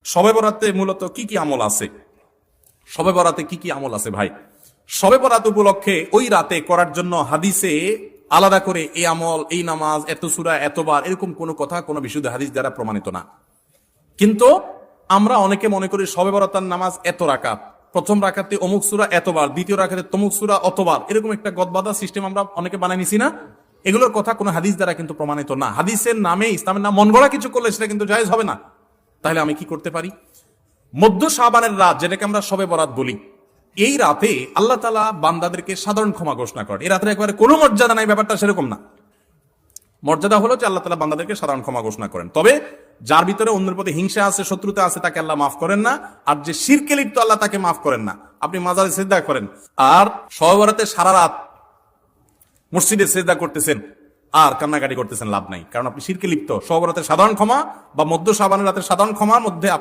শবে বরাতে মূলত কি কি আমল আছে? শবে বরাতে কি কি আমল আছে ভাই? শবে বরাত উপলক্ষে ওই রাতে করার জন্য হাদিসে আলাদা করে এই আমল, এই নামাজ, এত সূরা, এতবার, এরকম কোনো কথা কোনো বিশুদ্ধ হাদিস দ্বারা প্রমাণিত না। কিন্তু আমরা অনেকে মনে করি শবে বরাতের নামাজ এত রাকাত, প্রথম রাকাতে অমুক সূরা এতবার, দ্বিতীয় রাকাতে তমুক সূরা অতবার, এরকম একটা গদবাদা সিস্টেম আমরা অনেকে বানাই নিছি না? এগুলোর কথা কোনো হাদিস দ্বারা কিন্তু প্রমাণিত না। হাদিসের নামে, ইসলামের নাম মন গড়া কিছু করলে সেটা কিন্তু জায়েজ হবে না। তাহলে আমি কি করতে পারি? মধ্য শাবানের রাত, যেটাকে আমরা শবে বরাত বলি, এই রাতে আল্লাহ তাআলা বান্দাদেরকে সাধারণ ক্ষমা ঘোষণা করেন। এই রাতে একেবারে কোনো মর্যাদা নাই, ব্যাপারটা সেরকম না। মর্যাদা হলো যে আল্লাহ তাআলা বান্দাদেরকে সাধারণ ক্ষমা ঘোষণা করেন। তবে যার ভিতরে অন্যের প্রতি হিংসা আছে, শত্রুতা আছে, তাকে আল্লাহ মাফ করেন না। আর যে শিরকে লিপ্ত, আল্লাহ তাকে মাফ করেন না। আপনি মাজারে সিজদা করেন আর শবে বরাতে সারা রাত মসজিদে সিজদা করতেছেন আর কান্নাকাটি করতেছেন, লাভ নাই, কারণ আপনি শিরকে লিপ্ত। শবে বরাতের সাধারণ ক্ষমা বা মধ্য শাবানের রাতের সাধারণ ক্ষমার মধ্যে